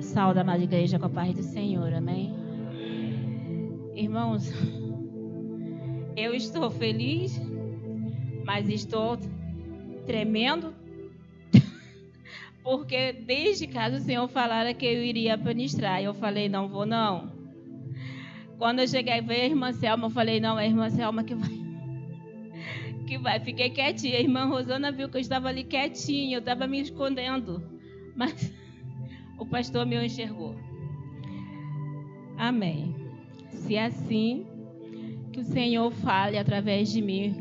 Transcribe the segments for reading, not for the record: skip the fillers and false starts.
Saúde, amada igreja, com a paz do Senhor, amém? Irmãos, eu estou feliz, mas estou tremendo, porque desde casa o Senhor falara que eu iria ministrar. Eu falei, não vou não. Quando eu cheguei a ver a irmã Selma, eu falei, não, é a irmã Selma que vai. Fiquei quietinha. A irmã Rosana viu que eu estava ali quietinha, eu estava me escondendo, mas o pastor me enxergou. Amém. Se é assim, que o Senhor fale através de mim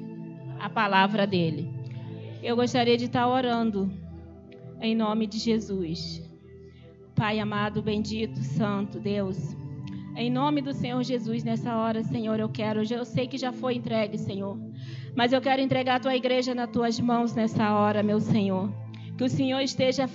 a palavra dele. Eu gostaria de estar orando em nome de Jesus. Pai amado, bendito, santo Deus, em nome do Senhor Jesus, nessa hora, Senhor, eu sei que já foi entregue, Senhor, mas eu quero entregar a tua igreja nas tuas mãos nessa hora, meu Senhor. Que o Senhor esteja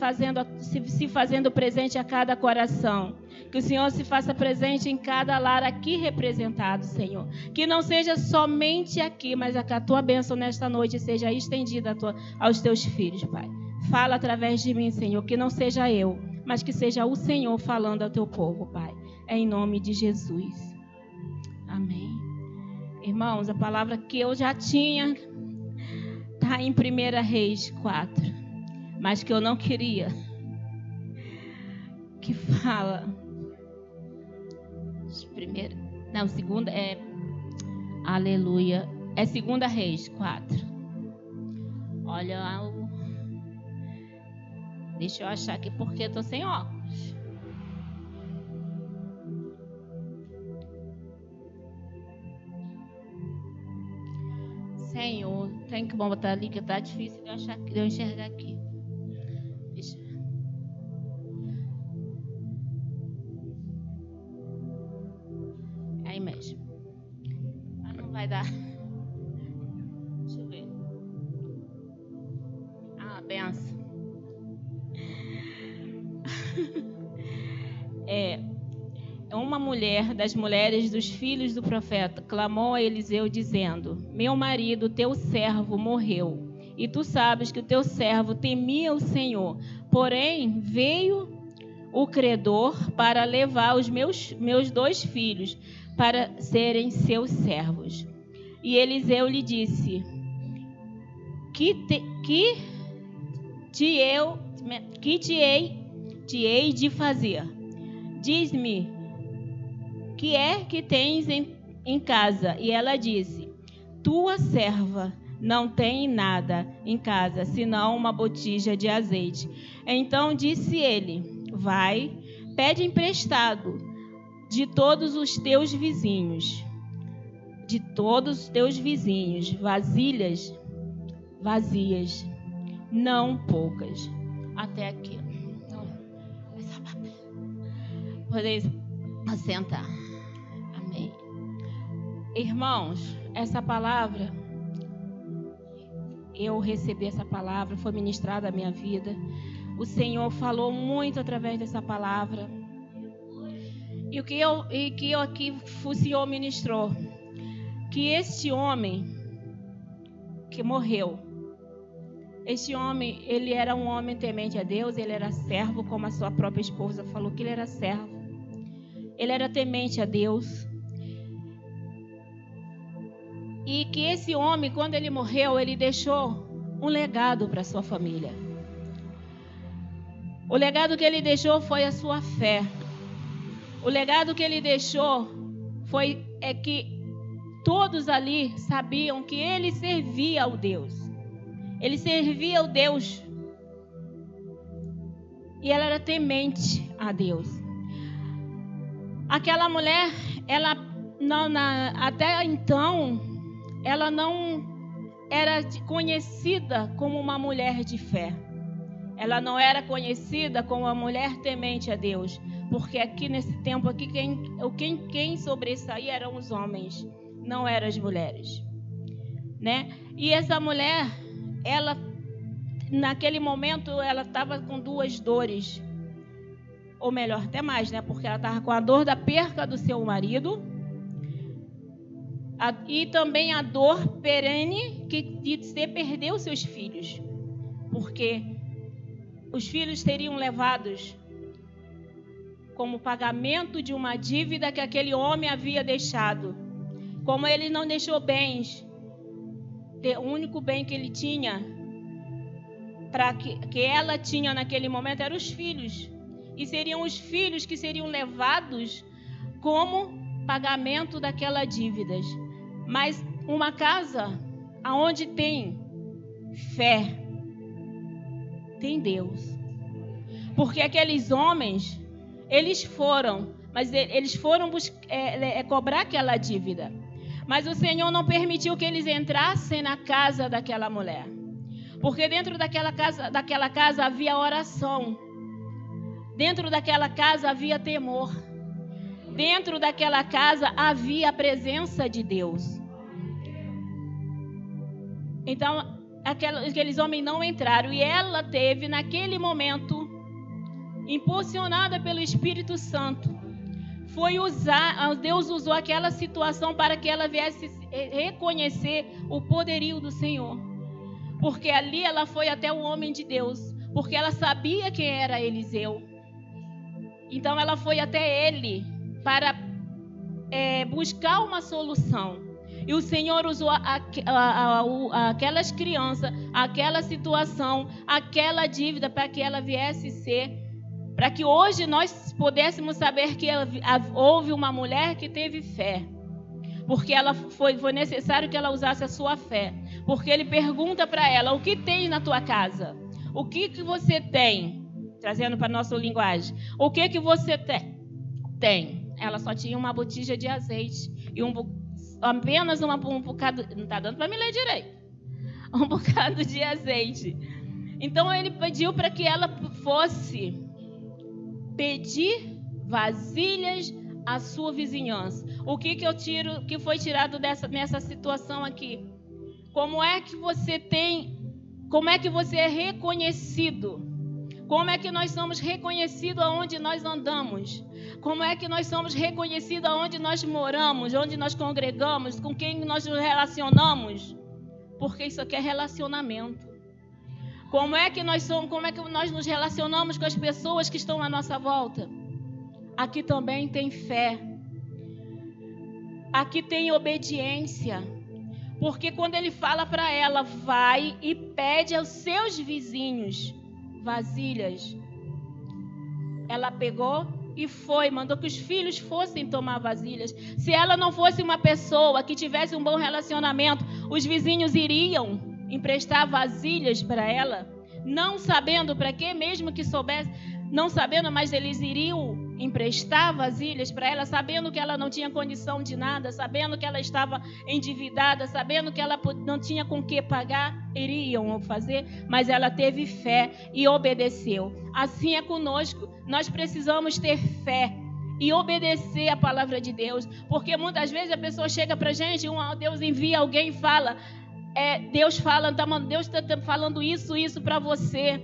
se fazendo presente a cada coração. Que o Senhor se faça presente em cada lar aqui representado, Senhor. Que não seja somente aqui, mas que a tua bênção nesta noite seja estendida aos teus filhos, Pai. Fala através de mim, Senhor, que não seja eu, mas que seja o Senhor falando ao teu povo, Pai. Em nome de Jesus. Amém. Irmãos, a palavra que eu já tinha está em 1 Reis 4. Mas que eu não queria, que fala, segunda aleluia, é 2 Reis 4, olha, deixa eu achar aqui porque eu tô sem óculos. Senhor, tem que botar ali que tá difícil de eu enxergar aqui. Aí mesmo. Mas não vai dar. Deixa eu ver. Benção. Uma mulher das mulheres dos filhos do profeta clamou a Eliseu dizendo: meu marido, teu servo, morreu. E tu sabes que o teu servo temia o Senhor. Porém, veio o credor para levar os meus 2 filhos para serem seus servos. E Eliseu lhe disse: que te hei de fazer? Diz-me, que é que tens em casa? E ela disse: tua serva não tem nada em casa, senão uma botija de azeite. Então disse ele: vai, pede emprestado de todos os teus vizinhos, vasilhas vazias, não poucas. Até aqui. Podeis assentar. Amém. Irmãos, essa palavra, eu recebi essa palavra, foi ministrada à minha vida. O Senhor falou muito através dessa palavra. E que eu aqui, o Senhor ministrou, que este homem que morreu, este homem, ele era um homem temente a Deus, ele era servo, como a sua própria esposa falou que ele era servo. Ele era temente a Deus. E que esse homem, quando ele morreu, ele deixou um legado para a sua família. O legado que ele deixou foi a sua fé. O legado que ele deixou é que todos ali sabiam que ele servia ao Deus. Ele servia ao Deus. E ela era temente a Deus. Aquela mulher, até então, ela não era conhecida como uma mulher de fé. Ela não era conhecida como uma mulher temente a Deus. Porque aqui nesse tempo, aqui, quem sobressaía eram os homens, não eram as mulheres. Né? E essa mulher, ela, naquele momento, ela estava com 2 dores. Ou melhor, até mais, né? Porque ela estava com a dor da perca do seu marido. E também a dor perene de você perder os seus filhos. Porque os filhos seriam levados como pagamento de uma dívida que aquele homem havia deixado. Como ele não deixou bens, o único bem que ele tinha, que ela tinha naquele momento, eram os filhos. E seriam os filhos que seriam levados como pagamento daquelas dívidas. Mas uma casa onde tem fé, tem Deus. Porque aqueles homens, eles foram cobrar aquela dívida. Mas o Senhor não permitiu que eles entrassem na casa daquela mulher. Porque dentro daquela casa havia oração. Dentro daquela casa havia temor. Dentro daquela casa havia a presença de Deus. Então, aqueles homens não entraram. E ela teve, naquele momento, impulsionada pelo Espírito Santo, Deus usou aquela situação para que ela viesse reconhecer o poderio do Senhor. Porque ali ela foi até o homem de Deus, porque ela sabia quem era Eliseu. Então ela foi até ele para buscar uma solução. E o Senhor usou aquelas crianças, aquela situação, aquela dívida para que ela viesse para que hoje nós pudéssemos saber que houve uma mulher que teve fé. Porque foi necessário que ela usasse a sua fé. Porque ele pergunta para ela: o que tem na tua casa? O que você tem? Trazendo para a nossa linguagem. O que você tem? Ela só tinha uma botija de azeite. E apenas um bocado... Não está dando para me ler direito. Um bocado de azeite. Então ele pediu para que ela fosse pedir vasilhas à sua vizinhança. O que foi tirado nessa situação aqui? Como é que você é reconhecido? Como é que nós somos reconhecidos aonde nós andamos? Como é que nós somos reconhecidos aonde nós moramos, onde nós congregamos, com quem nós nos relacionamos? Porque isso aqui é relacionamento. Como é que nós nos relacionamos com as pessoas que estão à nossa volta? Aqui também tem fé. Aqui tem obediência. Porque quando ele fala para ela, vai e pede aos seus vizinhos vasilhas. Ela pegou e mandou que os filhos fossem tomar vasilhas. Se ela não fosse uma pessoa que tivesse um bom relacionamento, os vizinhos iriam emprestar vasilhas para ela, não sabendo para quê, mesmo que soubesse, não sabendo, mas eles iriam emprestar vasilhas para ela, sabendo que ela não tinha condição de nada, sabendo que ela estava endividada, sabendo que ela não tinha com que pagar, iriam fazer, mas ela teve fé e obedeceu. Assim é conosco, nós precisamos ter fé e obedecer a palavra de Deus, porque muitas vezes a pessoa chega para a gente, Deus envia alguém e fala, Deus está falando isso para você.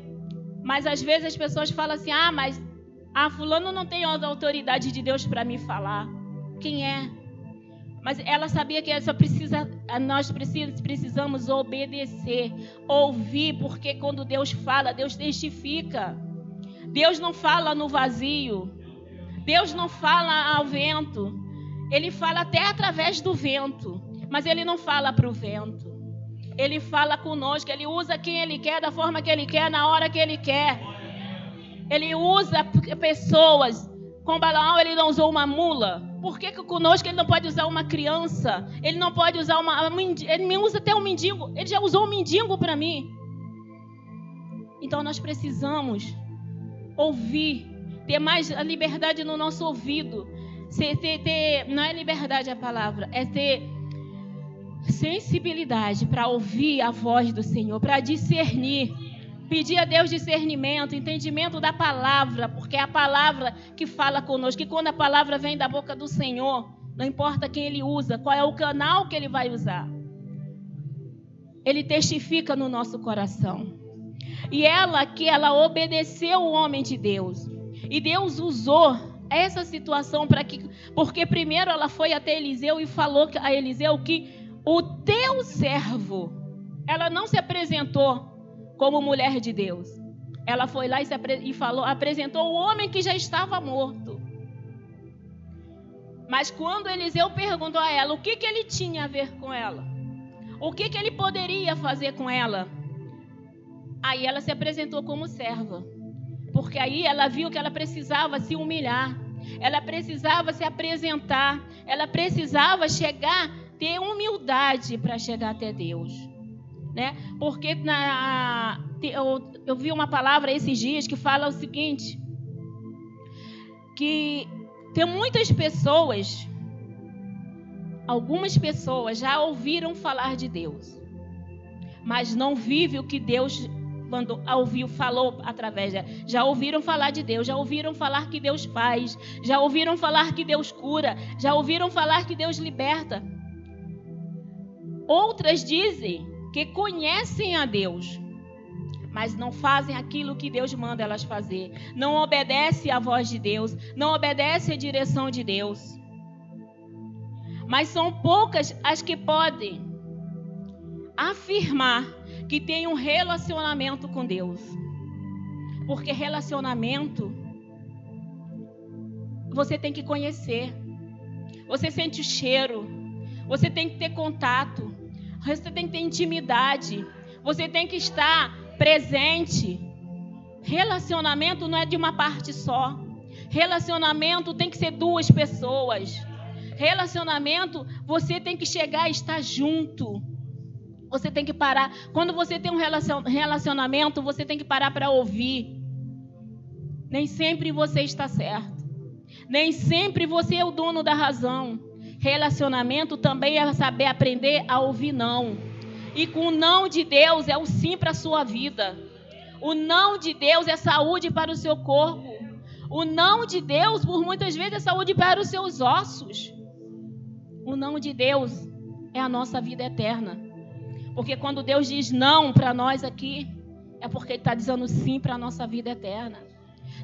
Mas às vezes as pessoas falam assim, mas fulano não tem a autoridade de Deus para me falar. Quem é? Mas ela sabia que nós precisamos obedecer, ouvir, porque quando Deus fala, Deus testifica. Deus não fala no vazio. Deus não fala ao vento. Ele fala até através do vento, mas ele não fala para o vento. Ele fala conosco, ele usa quem ele quer, da forma que ele quer, na hora que ele quer. Ele usa pessoas. Com Balaão ele não usou uma mula. Por que conosco ele não pode usar uma criança? Ele não pode usar ele me usa até um mendigo. Ele já usou um mendigo para mim. Então nós precisamos ouvir, ter mais a liberdade no nosso ouvido. Não é liberdade a palavra, é ter sensibilidade para ouvir a voz do Senhor, para discernir, pedir a Deus discernimento, entendimento da palavra, porque é a palavra que fala conosco, e quando a palavra vem da boca do Senhor, não importa quem ele usa, qual é o canal que ele vai usar, ele testifica no nosso coração. E ela obedeceu o homem de Deus, e Deus usou essa situação porque primeiro ela foi até Eliseu e falou a Eliseu que o teu servo, ela não se apresentou como mulher de Deus. Ela foi lá e apresentou o homem que já estava morto. Mas quando Eliseu perguntou a ela o que ele tinha a ver com ela, o que ele poderia fazer com ela, aí ela se apresentou como serva. Porque aí ela viu que ela precisava se humilhar, ela precisava se apresentar, ela precisava chegar, ter humildade para chegar até Deus, né? Porque eu vi uma palavra esses dias que fala o seguinte, que tem muitas pessoas, algumas pessoas já ouviram falar de Deus, mas não vivem o que Deus falou através dela. Já ouviram falar de Deus, já ouviram falar que Deus faz, já ouviram falar que Deus cura, já ouviram falar que Deus liberta. Outras dizem que conhecem a Deus, mas não fazem aquilo que Deus manda elas fazer. Não obedecem à voz de Deus, não obedecem à direção de Deus. Mas são poucas as que podem afirmar que tem um relacionamento com Deus. Porque relacionamento, você tem que conhecer. Você sente o cheiro. Você tem que ter contato. Você tem que ter intimidade. Você tem que estar presente. Relacionamento não é de uma parte só. Relacionamento tem que ser duas pessoas. Relacionamento, você tem que chegar e estar junto. Você tem que parar. Quando você tem um relacionamento, você tem que parar para ouvir. Nem sempre você está certo. Nem sempre você é o dono da razão. Relacionamento também é saber aprender a ouvir não. E com o não de Deus é o sim para a sua vida. O não de Deus é saúde para o seu corpo. O não de Deus, por muitas vezes, é saúde para os seus ossos. O não de Deus é a nossa vida eterna. Porque quando Deus diz não para nós aqui, é porque Ele está dizendo sim para a nossa vida eterna.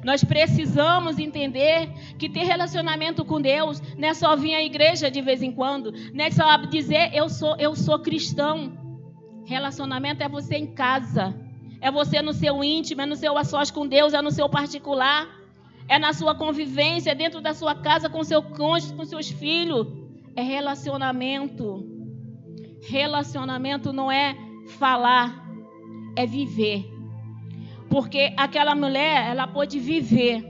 Nós precisamos entender que ter relacionamento com Deus não é só vir à igreja de vez em quando, não é só dizer eu sou cristão. Relacionamento é você em casa, é você no seu íntimo, é no seu a sós com Deus, é no seu particular, é na sua convivência, dentro da sua casa, com seu cônjuge, com seus filhos. É relacionamento. Relacionamento não é falar, é viver. Porque aquela mulher, ela pôde viver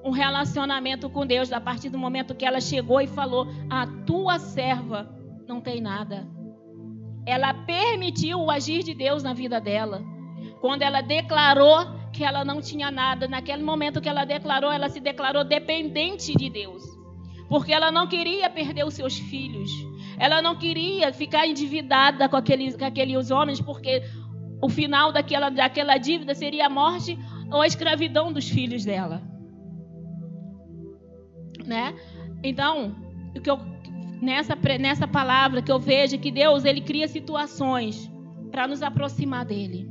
um relacionamento com Deus a partir do momento que ela chegou e falou: a tua serva não tem nada. Ela permitiu o agir de Deus na vida dela. Quando ela declarou que ela não tinha nada, naquele momento que ela declarou, ela se declarou dependente de Deus. Porque ela não queria perder os seus filhos. Ela não queria ficar endividada com aqueles homens, porque o final daquela dívida seria a morte ou a escravidão dos filhos dela. Né? Então, nessa palavra que eu vejo que Deus, Ele cria situações para nos aproximar dEle.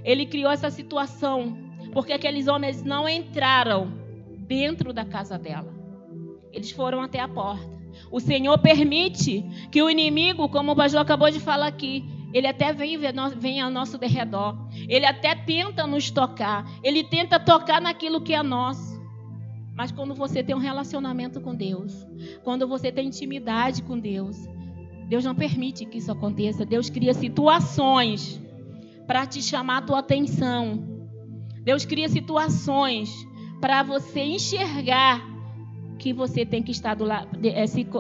Ele criou essa situação porque aqueles homens não entraram dentro da casa dela. Eles foram até a porta. O Senhor permite que o inimigo, como o pastor acabou de falar aqui, ele até vem ao nosso derredor. Ele até tenta nos tocar. Ele tenta tocar naquilo que é nosso. Mas quando você tem um relacionamento com Deus, quando você tem intimidade com Deus, Deus não permite que isso aconteça. Deus cria situações para te chamar a tua atenção. Deus cria situações para você enxergar que você tem que estar do lado,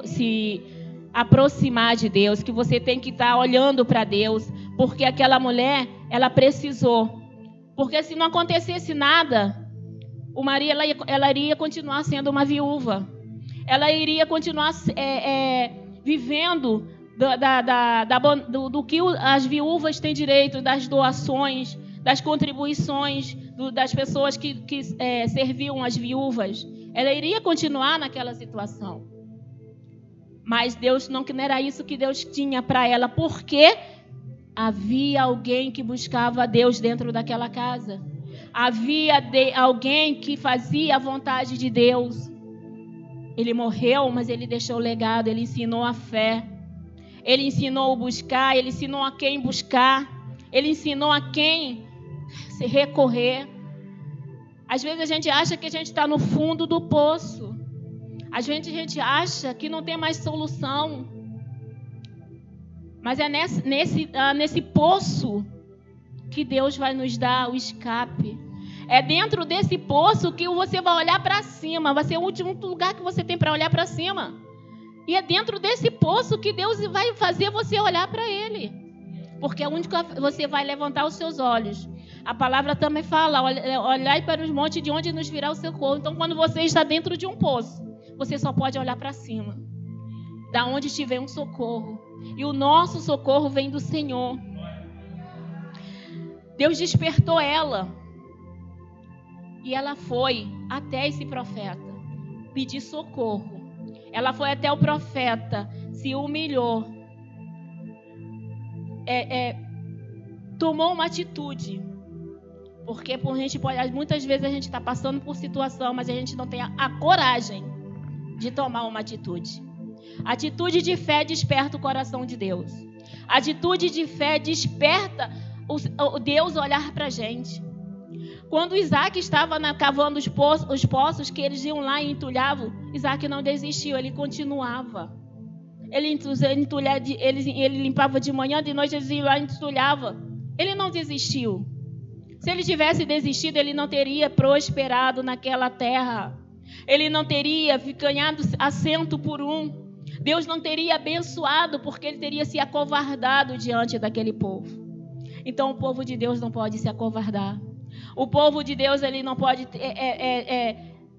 se aproximar de Deus, que você tem que estar olhando para Deus, porque aquela mulher, ela precisou. Porque se não acontecesse nada, Maria ela iria continuar sendo uma viúva. Ela iria continuar vivendo do que as viúvas têm direito, das doações, das contribuições das pessoas que serviam as viúvas. Ela iria continuar naquela situação. Mas Deus não era isso que Deus tinha para ela, porque havia alguém que buscava a Deus dentro daquela casa. Havia alguém que fazia a vontade de Deus. Ele morreu, mas ele deixou o legado, ele ensinou a fé. Ele ensinou o buscar, ele ensinou a quem buscar. Ele ensinou a quem se recorrer. Às vezes a gente acha que a gente está no fundo do poço. A gente acha que não tem mais solução. Mas é nesse poço que Deus vai nos dar o escape. É dentro desse poço que você vai olhar para cima. Vai ser o último lugar que você tem para olhar para cima. E é dentro desse poço que Deus vai fazer você olhar para Ele. Porque é onde você vai levantar os seus olhos. A palavra também fala, olhai para os montes de onde nos virá o socorro. Então, quando você está dentro de um poço, você só pode olhar para cima. Da onde estiver um socorro. E o nosso socorro vem do Senhor. Deus despertou ela. E ela foi até esse profeta pedir socorro. Ela foi até o profeta, se humilhou. Tomou uma atitude. Porque muitas vezes a gente está passando por situação, mas a gente não tem a coragem de tomar uma atitude. Atitude de fé desperta o coração de Deus. Atitude de fé desperta o Deus olhar para a gente. Quando Isaac estava cavando os poços que eles iam lá e entulhavam, Isaac não desistiu, ele continuava. Ele limpava de manhã, de noite eles iam lá e entulhava. Ele não desistiu. Se ele tivesse desistido, ele não teria prosperado naquela terra. Ele não teria ganhado assento por um. Deus não teria abençoado, porque ele teria se acovardado diante daquele povo. Então o povo de Deus não pode se acovardar. O povo de Deus ele não pode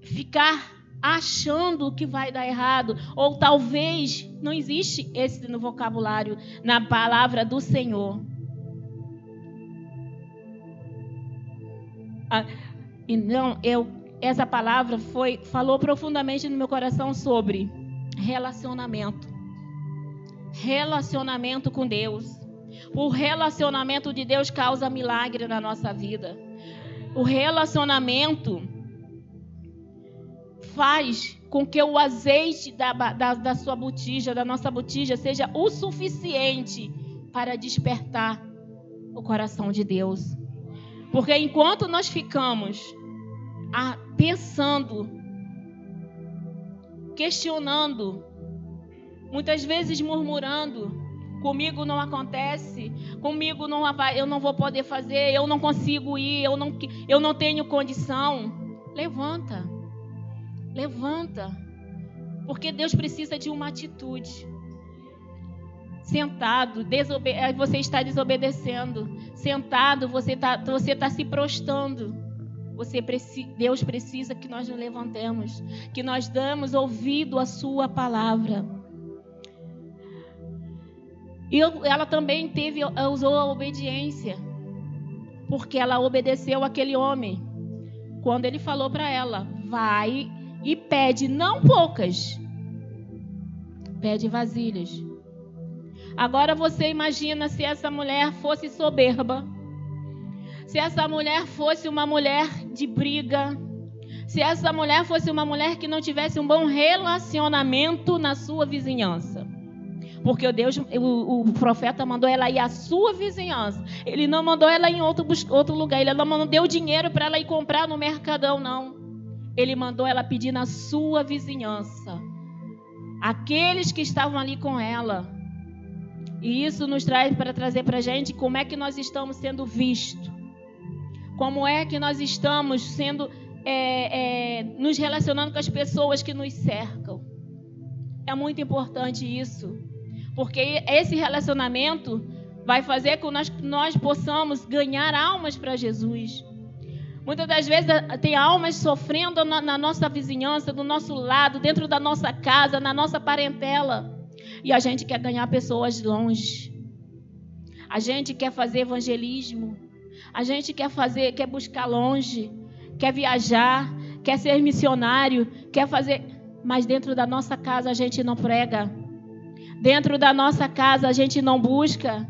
ficar achando que vai dar errado. Ou talvez não existe esse no vocabulário, na palavra do Senhor. Então, essa palavra falou profundamente no meu coração sobre relacionamento. Relacionamento com Deus. O relacionamento de Deus causa milagre na nossa vida. O relacionamento faz com que o azeite da sua botija, da nossa botija, seja o suficiente para despertar o coração de Deus. Porque enquanto nós ficamos pensando, questionando, muitas vezes murmurando, comigo não acontece, comigo não vai, eu não vou poder fazer, eu não consigo ir, eu não tenho condição. Levanta, porque Deus precisa de uma atitude. Sentado, você está desobedecendo. Sentado, você está se prostrando. Deus precisa que nós nos levantemos, que nós damos ouvido à sua palavra. E ela também usou a obediência, porque ela obedeceu aquele homem. Quando ele falou para ela, vai e pede, não poucas, pede vasilhas. Agora você imagina se essa mulher fosse soberba, se essa mulher fosse uma mulher de briga, se essa mulher fosse uma mulher que não tivesse um bom relacionamento na sua vizinhança. Porque o profeta mandou ela ir à sua vizinhança. Ele não mandou ela ir em outro lugar. Ele não deu dinheiro para ela ir comprar no mercadão, não. Ele mandou ela pedir na sua vizinhança. Aqueles que estavam ali com ela. E isso nos traz para trazer para a gente como é que nós estamos sendo vistos. Como é que nós estamos sendo, nos relacionando com as pessoas que nos cercam. É muito importante isso. Porque esse relacionamento vai fazer com que nós possamos ganhar almas para Jesus. Muitas das vezes tem almas sofrendo na nossa vizinhança, do nosso lado, dentro da nossa casa, na nossa parentela. E a gente quer ganhar pessoas longe. A gente quer fazer evangelismo. A gente quer buscar longe. Quer viajar. Quer ser missionário. Quer fazer... Mas dentro da nossa casa a gente não prega. Dentro da nossa casa a gente não busca.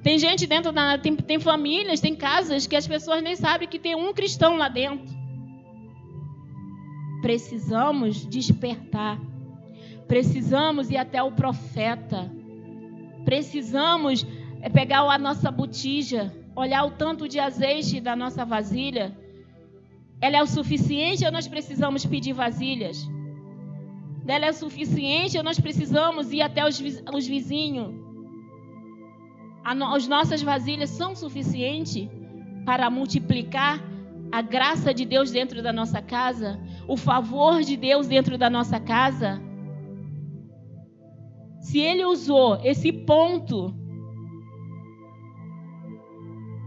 Tem gente dentro tem famílias, tem casas que as pessoas nem sabem que tem um cristão lá dentro. Precisamos despertar. Precisamos ir até o profeta. Precisamos pegar a nossa botija, olhar o tanto de azeite da nossa vasilha. Ela é o suficiente ou nós precisamos pedir vasilhas? dela é suficiente ou nós precisamos ir até os vizinhos? As nossas vasilhas são suficientes para multiplicar a graça de Deus dentro da nossa casa? O favor de Deus dentro da nossa casa? Se Ele usou esse ponto,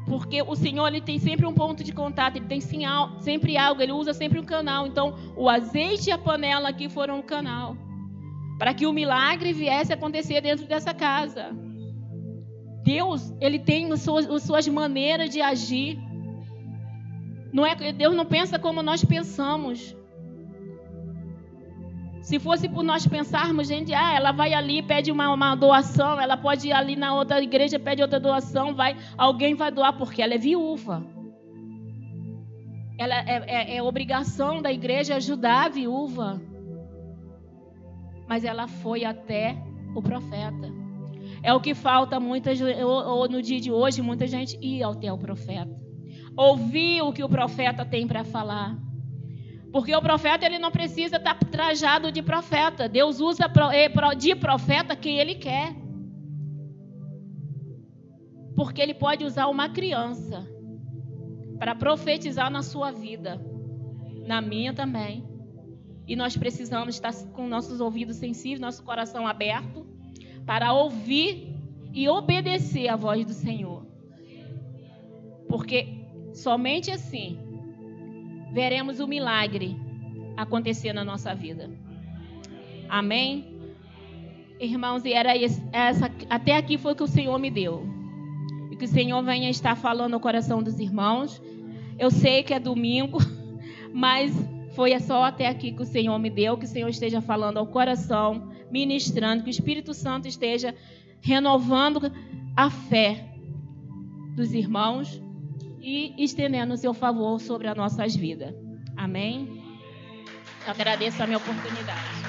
porque o Senhor, Ele tem sempre um ponto de contato, Ele tem sempre algo, Ele usa sempre um canal. Então, o azeite e a panela aqui foram um canal para que o milagre viesse a acontecer dentro dessa casa. Deus, Ele tem as suas maneiras de agir. Deus não pensa como nós pensamos. Se fosse por nós pensarmos, gente, ela vai ali, pede uma doação, ela pode ir ali na outra igreja, pede outra doação, alguém vai doar, porque ela é viúva. Ela é obrigação da igreja ajudar a viúva. Mas ela foi até o profeta. É o que falta no dia de hoje, muita gente ir até o profeta. Ouvir o que o profeta tem para falar. Porque o profeta, ele não precisa estar trajado de profeta. Deus usa de profeta quem Ele quer. Porque Ele pode usar uma criança para profetizar na sua vida. Na minha também. E nós precisamos estar com nossos ouvidos sensíveis, nosso coração aberto, para ouvir e obedecer a voz do Senhor. Porque somente assim veremos o milagre acontecer na nossa vida. Amém? Irmãos, e era até aqui foi o que o Senhor me deu. E que o Senhor venha estar falando no coração dos irmãos. Eu sei que é domingo, mas foi só até aqui que o Senhor me deu. Que o Senhor esteja falando ao coração, ministrando, que o Espírito Santo esteja renovando a fé dos irmãos e estendendo o seu favor sobre as nossas vidas. Amém? Eu agradeço a minha oportunidade.